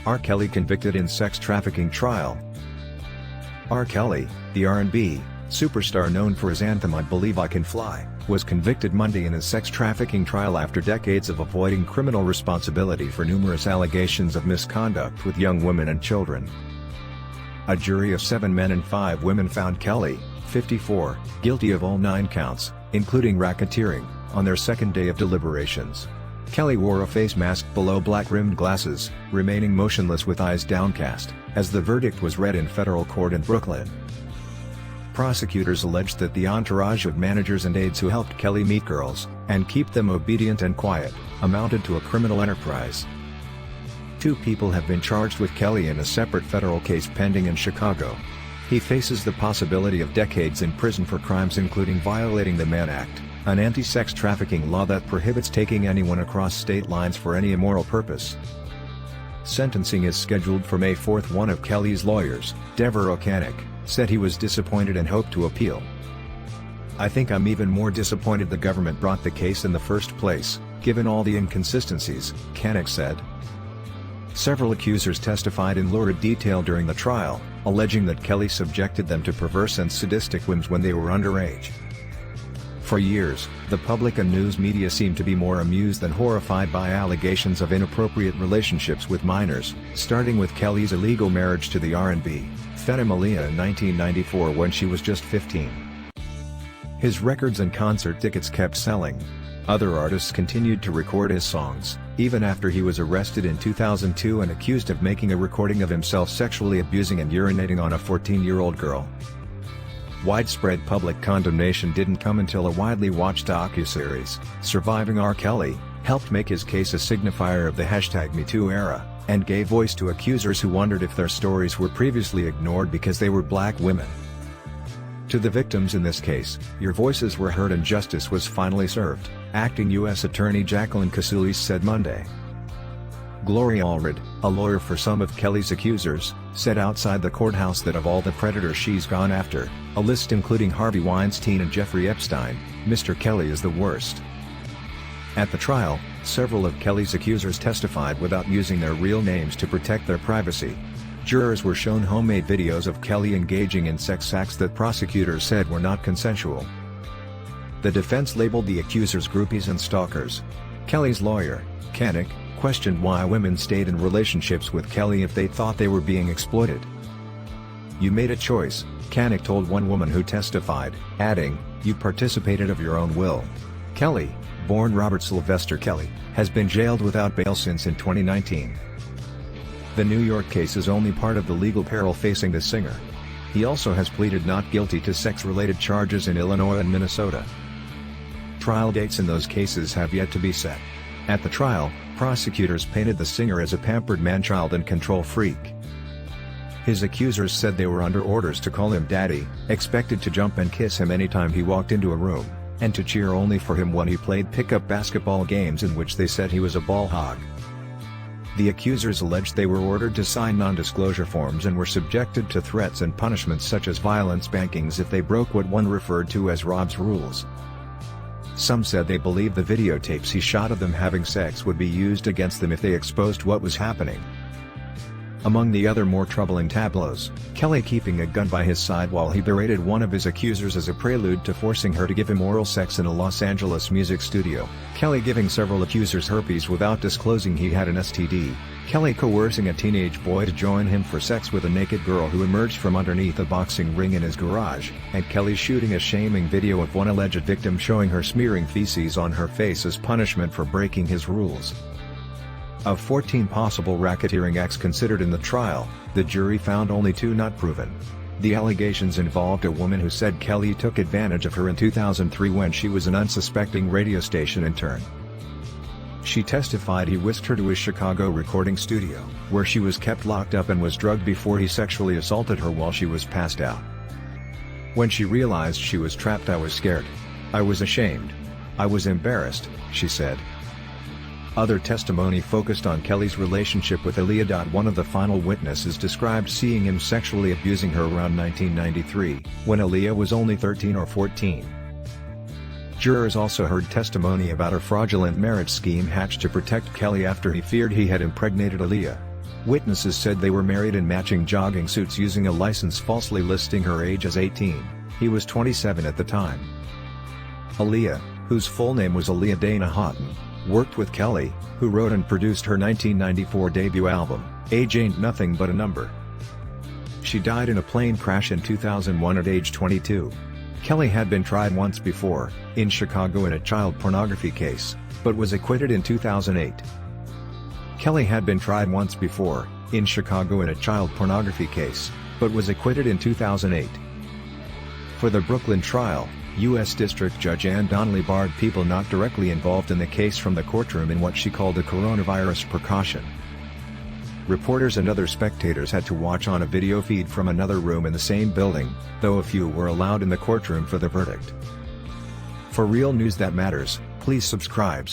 R. Kelly convicted in sex trafficking trial. R. Kelly, the R&B superstar known for his anthem "I Believe I Can Fly," was convicted Monday in a sex trafficking trial after decades of avoiding criminal responsibility for numerous allegations of misconduct with young women and children. A jury of 7 men and 5 women found Kelly, 54, guilty of all 9 counts, including racketeering, on their second day of deliberations. Kelly wore a face mask below black-rimmed glasses, remaining motionless with eyes downcast, as the verdict was read in federal court in Brooklyn. Prosecutors alleged that the entourage of managers and aides who helped Kelly meet girls, and keep them obedient and quiet, amounted to a criminal enterprise. 2 people have been charged with Kelly in a separate federal case pending in Chicago. He faces the possibility of decades in prison for crimes including violating the Mann Act, an anti-sex trafficking law that prohibits taking anyone across state lines for any immoral purpose. Sentencing is scheduled for May 4. One of Kelly's lawyers, Deborah O'Connor, said he was disappointed and hoped to appeal. "I think I'm even more disappointed the government brought the case in the first place, given all the inconsistencies," O'Connor said. Several accusers testified in lurid detail during the trial, alleging that Kelly subjected them to perverse and sadistic whims when they were underage. For years, the public and news media seemed to be more amused than horrified by allegations of inappropriate relationships with minors, starting with Kelly's illegal marriage to the R&B phenom Aaliyah in 1994 when she was just 15. His records and concert tickets kept selling. Other artists continued to record his songs, even after he was arrested in 2002 and accused of making a recording of himself sexually abusing and urinating on a 14-year-old girl. Widespread public condemnation didn't come until a widely watched docuseries, Surviving R. Kelly, helped make his case a signifier of the #MeToo era, and gave voice to accusers who wondered if their stories were previously ignored because they were black women. To the victims in this case, your voices were heard and justice was finally served, Acting U.S. Attorney Jacqueline Cassulis said Monday. Gloria Allred, a lawyer for some of Kelly's accusers, said outside the courthouse that of all the predators she's gone after, a list including Harvey Weinstein and Jeffrey Epstein, Mr. Kelly is the worst. At the trial, several of Kelly's accusers testified without using their real names to protect their privacy. Jurors were shown homemade videos of Kelly engaging in sex acts that prosecutors said were not consensual. The defense labeled the accusers groupies and stalkers. Kelly's lawyer, O'Connor, questioned why women stayed in relationships with Kelly if they thought they were being exploited. "You made a choice," O'Connor told one woman who testified, adding, "You participated of your own will." Kelly, born Robert Sylvester Kelly, has been jailed without bail since in 2019. The New York case is only part of the legal peril facing the singer. He also has pleaded not guilty to sex-related charges in Illinois and Minnesota. Trial dates in those cases have yet to be set. At the trial, prosecutors painted the singer as a pampered man-child and control freak. His accusers said they were under orders to call him daddy, expected to jump and kiss him anytime he walked into a room, and to cheer only for him when he played pickup basketball games in which they said he was a ball hog. The accusers alleged they were ordered to sign non-disclosure forms and were subjected to threats and punishments such as violent spankings if they broke what one referred to as Rob's rules. Some said they believed the videotapes he shot of them having sex would be used against them if they exposed what was happening. Among the other more troubling tableaus, Kelly keeping a gun by his side while he berated one of his accusers as a prelude to forcing her to give him oral sex in a Los Angeles music studio, Kelly giving several accusers herpes without disclosing he had an STD, Kelly coercing a teenage boy to join him for sex with a naked girl who emerged from underneath a boxing ring in his garage, and Kelly shooting a shaming video of one alleged victim showing her smearing feces on her face as punishment for breaking his rules. Of 14 possible racketeering acts considered in the trial, the jury found only 2 not proven. The allegations involved a woman who said Kelly took advantage of her in 2003 when she was an unsuspecting radio station intern. She testified he whisked her to his Chicago recording studio, where she was kept locked up and was drugged before he sexually assaulted her while she was passed out. "When she realized she was trapped, I was scared. I was ashamed. I was embarrassed," she said. Other testimony focused on Kelly's relationship with Aaliyah. One of the final witnesses described seeing him sexually abusing her around 1993, when Aaliyah was only 13 or 14. Jurors also heard testimony about a fraudulent marriage scheme hatched to protect Kelly after he feared he had impregnated Aaliyah. Witnesses said they were married in matching jogging suits using a license falsely listing her age as 18. He was 27 at the time. Aaliyah, whose full name was Aaliyah Dana Houghton, worked with Kelly, who wrote and produced her 1994 debut album, Age Ain't Nothing But a Number. She died in a plane crash in 2001 at age 22. Kelly had been tried once before, in Chicago in a child pornography case, but was acquitted in 2008. Kelly had been tried once before, in Chicago in a child pornography case, but was acquitted in 2008. For the Brooklyn trial, U.S. District Judge Ann Donnelly barred people not directly involved in the case from the courtroom in what she called a coronavirus precaution. Reporters and other spectators had to watch on a video feed from another room in the same building, though a few were allowed in the courtroom for the verdict. For real news that matters, please subscribe.